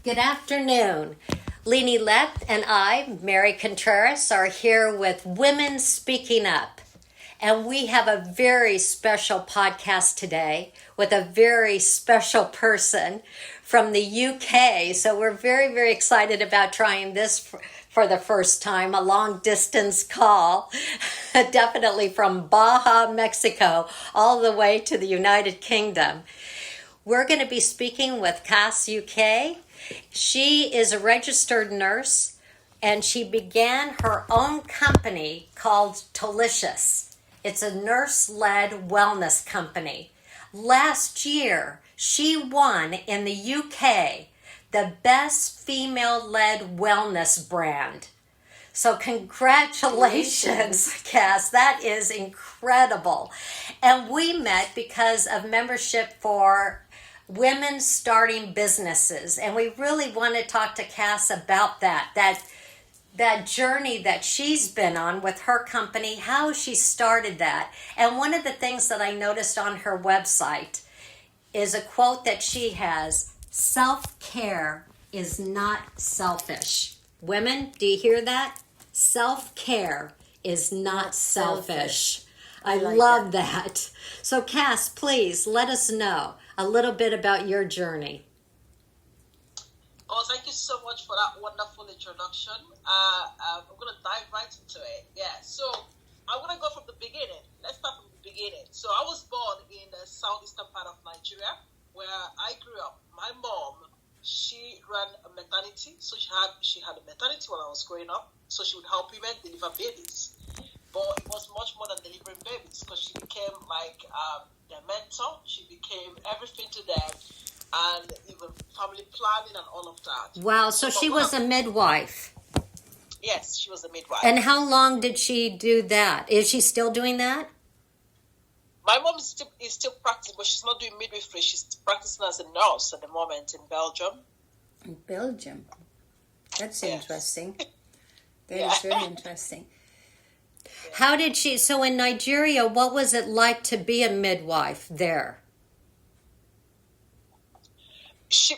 Good afternoon. Leni Lett and I, Mary Contreras, are here with Women Speaking Up. And we have a very special podcast today with a very special person from the UK. So we're very, very excited about trying this for the first time, a long distance call, definitely from Baja, Mexico, all the way to the United Kingdom. We're going to be speaking with Cass UK. She is a registered nurse and she began her own company called Tolicious. It's a nurse-led wellness company. Last year, she won in the UK the best female-led wellness brand. So congratulations, Cass. That is incredible. And we met because of membership for women starting businesses. And we really want to talk to Cass about that journey that she's been on with her company, how she started that. And one of the things that I noticed on her website is a quote that she has: self-care is not selfish. Women, do you hear that? Self-care is not selfish. I love that. So Cass, please let us know a little bit about your journey. Oh, thank you so much for that wonderful introduction. I'm going to dive right into it. Yeah, so I'm going to go from the beginning. Let's start from the beginning. So I was born in the southeastern part of Nigeria, where I grew up. My mom, she ran a maternity, so she had a maternity when I was growing up, so she would help women deliver babies. But it was much more than delivering babies, because she became like their mentor. She became everything to them, and even family planning and all of that. Wow, so she was a midwife. Yes, she was a midwife. And how long did she do that? Is she still doing that? My mom is still practicing, but she's not doing midwifery. She's practicing as a nurse at the moment in Belgium. In Belgium? That's interesting. That Yeah. is very interesting. How did she, so in Nigeria, what was it like to be a midwife there?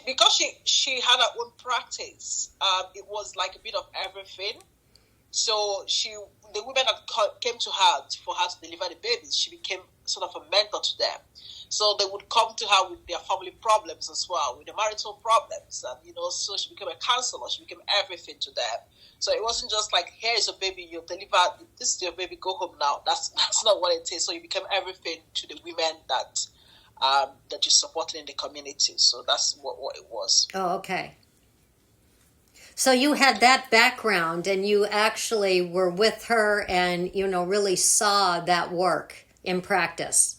Because she had her own practice, it was like a bit of everything. So the women that came to her for her to deliver the babies, she became sort of a mentor to them. So they would come to her with their family problems as well, with the marital problems, and so she became a counselor. She became everything to them. So it wasn't just like, here's a baby, you deliver, this is your baby, go home now. That's not what it is. So you became everything to the women that you're supporting in the community. So that's what it was. Oh, okay. So you had that background and you actually were with her and, really saw that work in practice.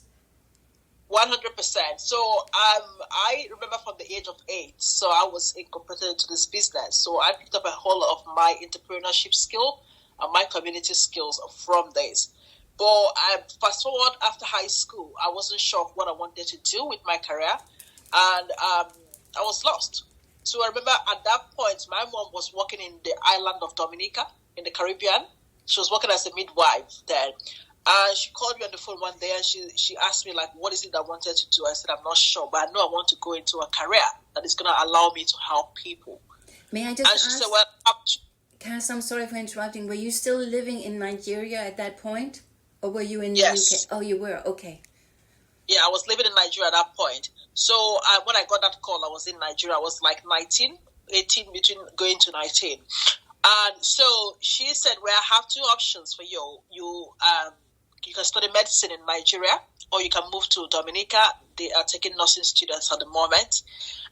100%. So I remember from the age of 8, so I was incorporated into this business. So I picked up a whole lot of my entrepreneurship skill and my community skills from this. But fast forward after high school, I wasn't sure of what I wanted to do with my career, and I was lost. So I remember at that point, my mom was working in the island of Dominica in the Caribbean. She was working as a midwife there. And she called me on the phone one day and she asked me, like, what is it I wanted to do? I said, I'm not sure, but I know I want to go into a career that is going to allow me to help people. May I just ask? And she said, well, Cass, I'm sorry for interrupting. Were you still living in Nigeria at that point? Or were you in the Yes. UK? Oh, you were. Okay. Yeah, I was living in Nigeria at that point. So when I got that call, I was in Nigeria. I was like 18, between going to 19. And so she said, well, I have 2 options for you. You can study medicine in Nigeria, or you can move to Dominica. They are taking nursing students at the moment.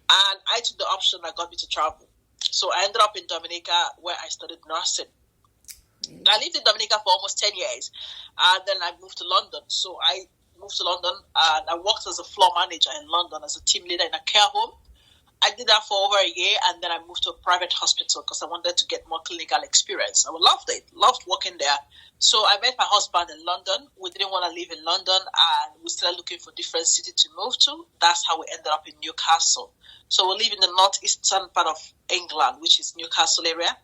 And I took the option that got me to travel. So I ended up in Dominica, where I studied nursing. Mm-hmm. I lived in Dominica for almost 10 years. And then I moved to London. So I moved to London and I worked as a floor manager in London as a team leader in a care home. I did that for over a year, and then I moved to a private hospital because I wanted to get more clinical experience. I loved it, loved working there. So I met my husband in London. We didn't want to live in London, and we started looking for different cities to move to. That's how we ended up in Newcastle. So we live in the northeastern part of England, which is Newcastle area,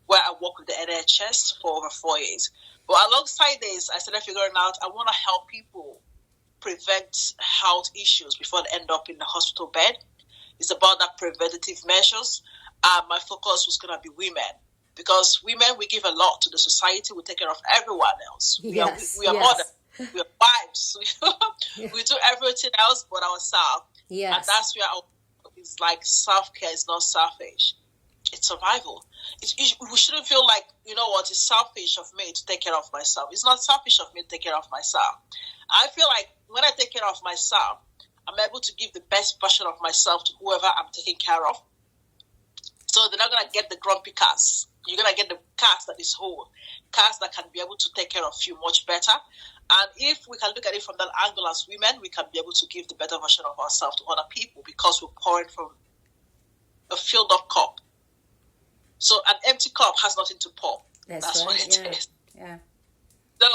where I work with the NHS for over 4 years. But alongside this, I started figuring out I want to help people prevent health issues before they end up in the hospital bed. It's about that preventative measures. My focus was going to be women, because women, we give a lot to the society. We take care of everyone else. We are mothers. We are wives. We do everything else but ourselves. Yes. And that's where it's like self-care is not selfish. It's survival. We shouldn't feel like, you know what, it's selfish of me to take care of myself. It's not selfish of me to take care of myself. I feel like when I take care of myself, I'm able to give the best version of myself to whoever I'm taking care of. So they're not going to get the grumpy cats. You're going to get the cats that is whole, cats that can be able to take care of you much better. And if we can look at it from that angle as women, we can be able to give the better version of ourselves to other people, because we're pouring from a filled up cup. So an empty cup has nothing to pour. That's right. What it is. Yeah. So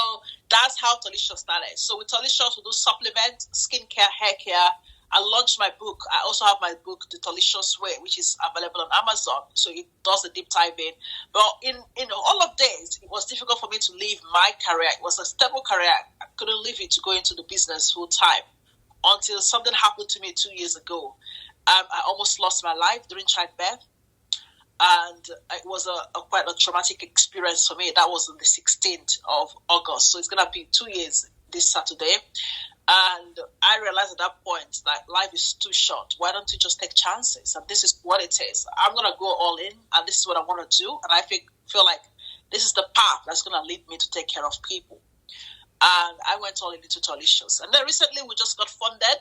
that's how Tolicious started. So with Tolicious, we do supplements, skincare, hair care. I launched my book. I also have my book, The Tolicious Way, which is available on Amazon. So it does a deep dive in. But in all of this, it was difficult for me to leave my career. It was a stable career. I couldn't leave it to go into the business full time until something happened to me 2 years ago. I almost lost my life during childbirth. And it was a quite a traumatic experience for me. That was on the 16th of August. So it's going to be 2 years this Saturday. And I realized at that point that life is too short. Why don't you just take chances? And this is what it is. I'm going to go all in, and this is what I want to do. And I feel like this is the path that's going to lead me to take care of people. And I went all into Tolicious. And then recently we just got funded.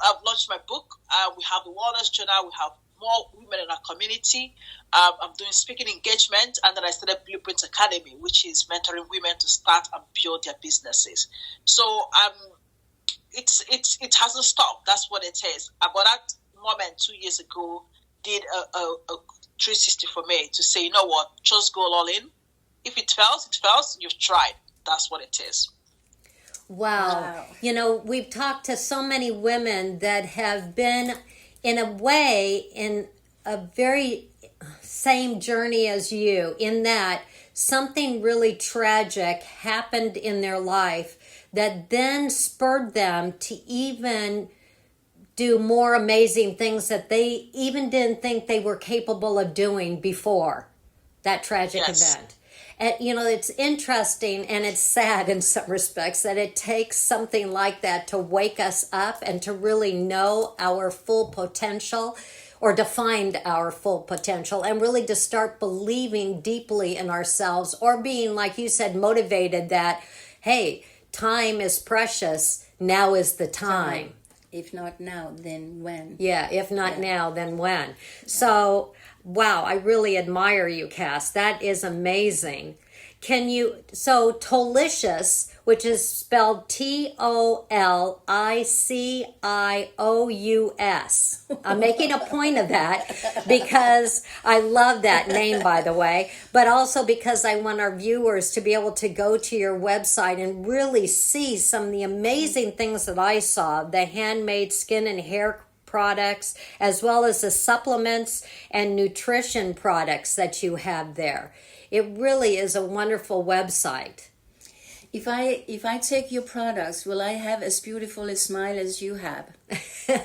I've launched my book. We have the Wellness Journal. We have more women in our community. I'm doing speaking engagement, and then I started Blueprint Academy, which is mentoring women to start and build their businesses. So it hasn't stopped. That's what it is. But that moment 2 years ago did a 360 for me to say, you know what, just go all in. If it fails, it fails. You've tried. That's what it is. Wow. You know, we've talked to so many women that have been, in a way, in a very same journey as you, in that something really tragic happened in their life that then spurred them to even do more amazing things that they even didn't think they were capable of doing before that tragic event. And, you know, it's interesting and it's sad in some respects that it takes something like that to wake us up and to really know our full potential, or to find our full potential, and really to start believing deeply in ourselves, or being, like you said, motivated that, hey, time is precious. Now is the time. If not now, then when? Yeah, if not now, then when? Yeah. So, wow, I really admire you, Cass. That is amazing. So Tolicious, which is spelled Tolicious. I'm making a point of that because I love that name, by the way, but also because I want our viewers to be able to go to your website and really see some of the amazing things that I saw, the handmade skin and hair products, as well as the supplements and nutrition products that you have there. It really is a wonderful website. If I take your products, will I have as beautiful a smile as you have? You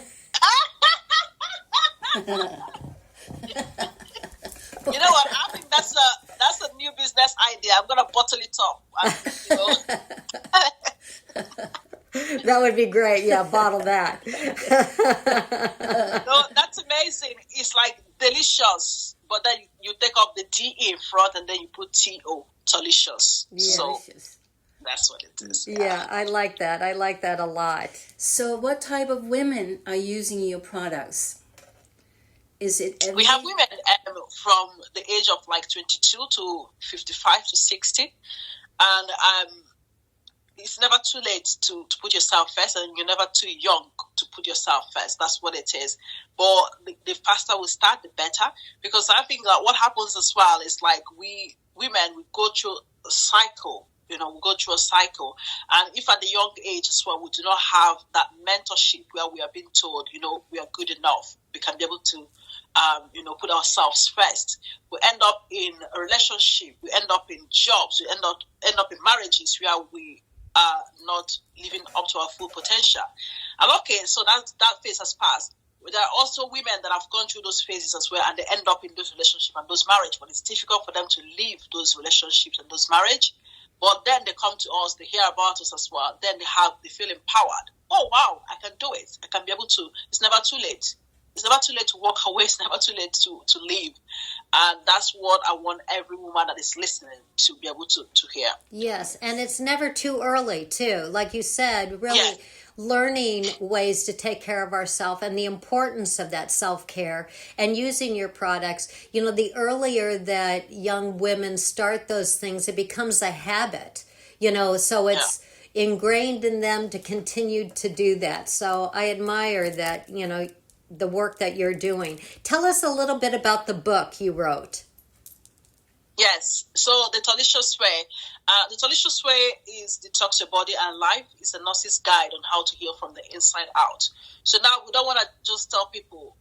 know what? I think that's a new business idea. I'm gonna bottle it up. That would be great. Yeah, bottle that. No, that's amazing. It's like delicious, but then you take off the D in front and then you put T-O, Tolicious. Yeah. So that's what it is. Yeah, I like that. I like that a lot. So what type of women are using your products? Is it We have women from the age of like 22 to 55 to 60. And it's never too late to put yourself first, and you're never too young to put yourself first. That's what it is. But the faster we start, the better. Because I think that what happens as well is like we women, we go through a cycle. You know, we go through a cycle. And if at the young age as well, we do not have that mentorship where we are being told, you know, we are good enough, we can be able to, put ourselves first. We end up in a relationship, we end up in jobs, we end up in marriages where we are not living up to our full potential. And okay, so that phase has passed. there are also women that have gone through those phases as well, and they end up in those relationships and those marriages, but it's difficult for them to leave those relationships and those marriage. But then they come to us, they hear about us as well. Then they feel empowered. Oh wow, I can do it. I can be able to. It's never too late. It's never too late to walk away. It's never too late to leave. And that's what I want every woman that is listening to be able to hear. Yes, and it's never too early, too. Like you said, really Yes. learning ways to take care of ourselves and the importance of that self-care and using your products. You know, the earlier that young women start those things, it becomes a habit, you know, so it's ingrained in them to continue to do that. So I admire that, you know, the work that you're doing. Tell us a little bit about the book you wrote. Yes. So the Tolicious way. The Tolicious way is detox your body and life. It's a nurse's guide on how to heal from the inside out. So now we don't want to just tell people,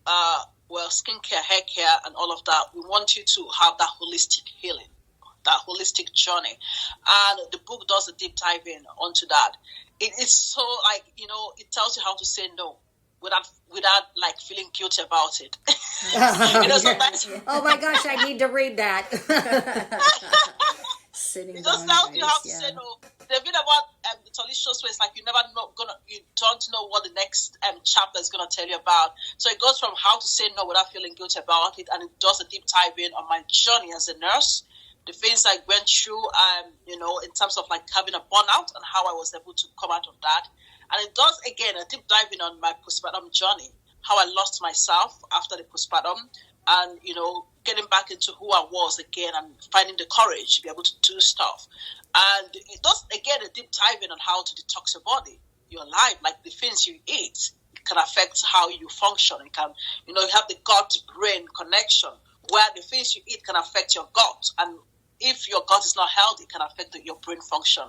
well, skincare, hair care, and all of that. We want you to have that holistic healing, that holistic journey. And the book does a deep dive in onto that. It is so like, you know, it tells you how to say no without like feeling guilty about it. You know, sometimes Oh my gosh, I need to read that. Sitting it just down tells you how to say no. The thing about the Tolicious way is like you don't know what the next chapter is gonna tell you about. So it goes from how to say no without feeling guilty about it, and it does a deep dive in on my journey as a nurse, the things I went through, you know, in terms of like having a burnout and how I was able to come out of that. And it does, again, a deep diving on my postpartum journey, how I lost myself after the postpartum and, you know, getting back into who I was again and finding the courage to be able to do stuff. And it does, again, a deep diving on how to detox your body, your life, like the things you eat can affect how you function. It can, you know, you have the gut-brain connection where the things you eat can affect your gut, and if your gut is not healthy, it can affect your brain function.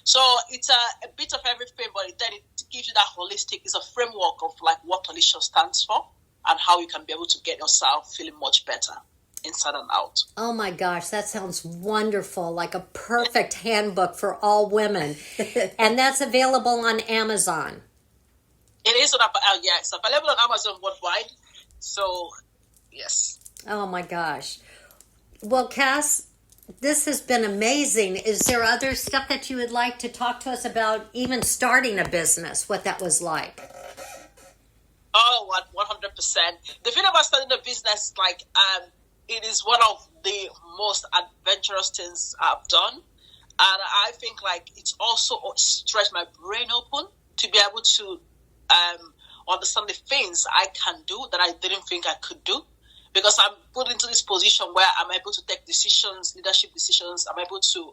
So it's a bit of everything, but then it gives you that holistic, it's a framework of like what Tolicious stands for and how you can be able to get yourself feeling much better inside and out. Oh my gosh, that sounds wonderful, like a perfect handbook for all women. And that's available on Amazon. It is on it's available on Amazon worldwide. So, yes. Oh my gosh. Well, Cass, this has been amazing. Is there other stuff that you would like to talk to us about, even starting a business, what that was like? Oh, 100%. The thing about starting a business, like, it is one of the most adventurous things I've done. And I think, like, it's also stretched my brain open to be able to understand the things I can do that I didn't think I could do. Because I'm put into this position where I'm able to take decisions, leadership decisions. I'm able to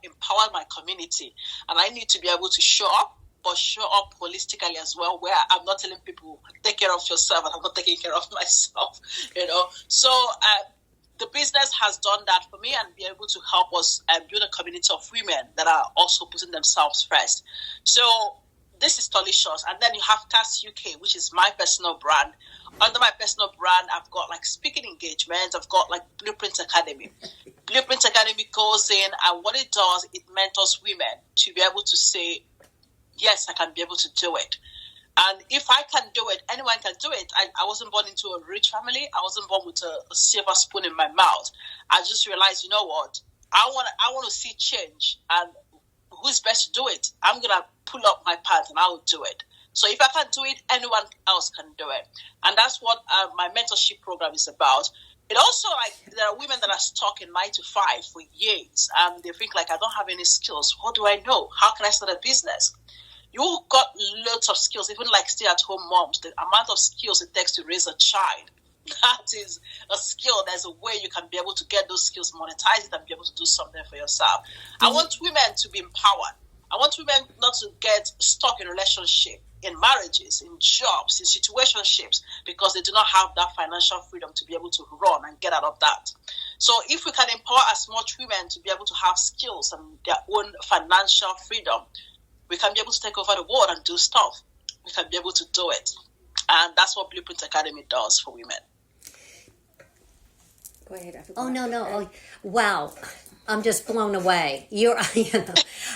empower my community. And I need to be able to show up, but show up holistically as well, where I'm not telling people, take care of yourself, and I'm not taking care of myself, you know. So the business has done that for me and be able to help us build a community of women that are also putting themselves first. So this is Tolicious. And then you have Cass UK, which is my personal brand. Under my personal brand, I've got like speaking engagements. I've got like Blueprint Academy. Blueprint Academy goes in, and what it does, it mentors women to be able to say, yes, I can be able to do it. And if I can do it, anyone can do it. I wasn't born into a rich family. I wasn't born with a silver spoon in my mouth. I just realized, you know what? I want to see change. And who's best to do it? I'm going to pull up my pants and I will do it. So if I can do it, anyone else can do it. And that's what my mentorship program is about. It also, like, there are women that are stuck in 9 to 5 for years. And they think, like, I don't have any skills. What do I know? How can I start a business? You got lots of skills, even like stay-at-home moms. The amount of skills it takes to raise a child, that is a skill. There's a way you can be able to get those skills, monetize it, and be able to do something for yourself. I want women to be empowered. I want women not to get stuck in relationship, in marriages, in jobs, in situationships, because they do not have that financial freedom to be able to run and get out of that. So if we can empower as much women to be able to have skills and their own financial freedom, we can be able to take over the world and do stuff. We can be able to do it. And that's what Blueprint Academy does for women. Go ahead. I forgot. Oh, no. Oh, wow. I'm just blown away.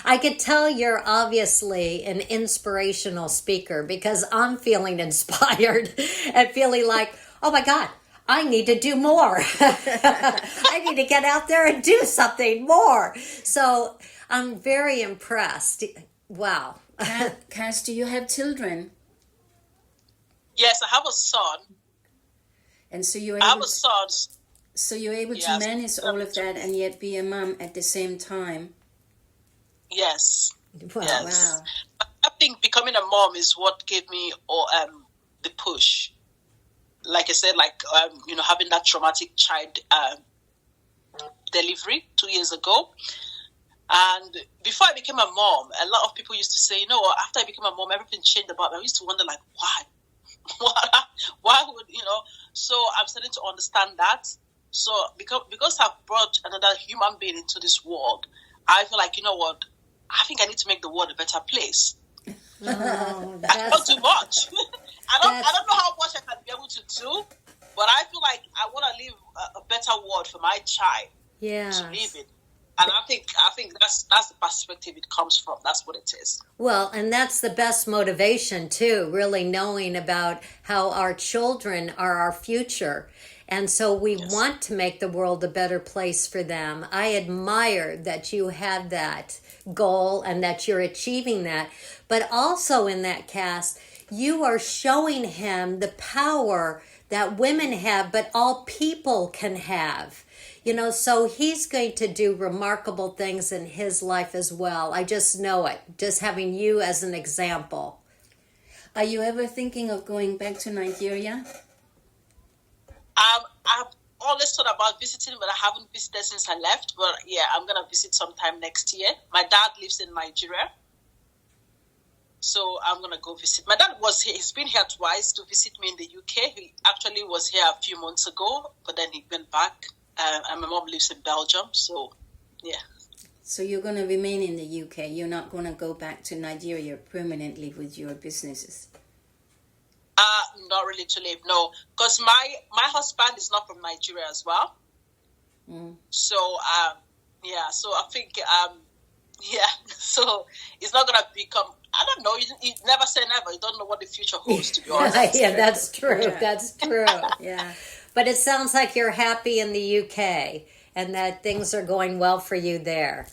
I could tell you're obviously an inspirational speaker because I'm feeling inspired and feeling like, oh my God, I need to do more. I need to get out there and do something more. So I'm very impressed. Wow. Cass, do you have children? Yes, I have a son. And so you're I have able a son. so you're able to Yes. manage all of that and yet be a mom at the same time. Yes. Wow. Yes. Wow. I think becoming a mom is what gave me the push. Like I said, having that traumatic child delivery 2 years ago. And before I became a mom, a lot of people used to say, after I became a mom, everything changed about me. I used to wonder, like, why? Why would, So I'm starting to understand that. So because I've brought another human being into this world, I feel like, I think I need to make the world a better place. Oh, I don't do much. I don't know how much I can be able to do, but I feel like I want to leave a better world for my child to live in. And I think that's the perspective it comes from. That's what it is. Well, and that's the best motivation too, really knowing about how our children are our future. And so we want to make the world a better place for them. I admire that you have that goal and that you're achieving that. But also in that cast, you are showing him the power that women have, but all people can have. So he's going to do remarkable things in his life as well. I just know it, just having you as an example. Are you ever thinking of going back to Nigeria? I've always thought about visiting, but I haven't visited since I left. But yeah, I'm going to visit sometime next year. My dad lives in Nigeria, so I'm going to go visit. My dad was here. He's been here twice to visit me in the UK. He actually was here a few months ago, but then he went back. And my mom lives in Belgium, so yeah. So you're going to remain in the UK. You're not going to go back to Nigeria permanently with your businesses. Not really to live, no, because my husband is not from Nigeria as well. So so I think so it's not gonna become. I don't know. You never say never. You don't know what the future holds. To be honest. Yeah, that's true. Yeah. That's true. Yeah. But it sounds like you're happy in the UK and that things are going well for you there.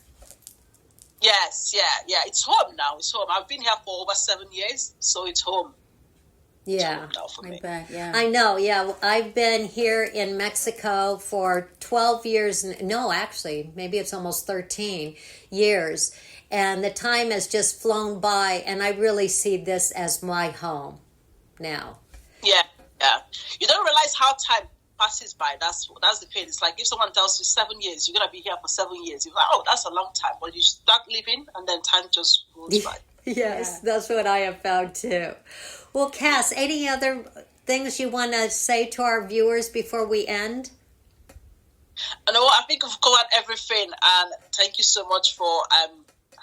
Yes, yeah. It's home now. It's home. I've been here for over 7 years, so it's home. Yeah. It's home now for me. Yeah. I know, yeah. I've been here in Mexico for 12 years. No, actually, maybe it's almost 13 years. And the time has just flown by, and I really see this as my home now. Yeah. You don't realize how time passes by. That's the thing. It's like if someone tells you 7 years, you're going to be here for 7 years. You're like, oh, that's a long time. But you start living, and then time just goes by. Yes, that's what I have found too. Well, Cass, any other things you want to say to our viewers before we end? No, I think I've covered everything, and thank you so much for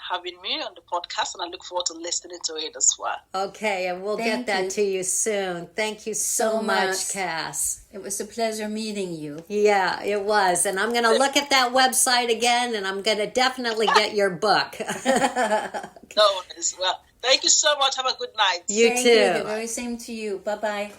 having me on the podcast, and I look forward to listening to it as well. Okay, and we'll get that to you soon. Thank you so much, Cass. It was a pleasure meeting you. Yeah, it was. And I'm going to look at that website again, and I'm going to definitely get your book. No worries. Well, thank you so much. Have a good night. You Thank too. You. The very same to you. Bye-bye.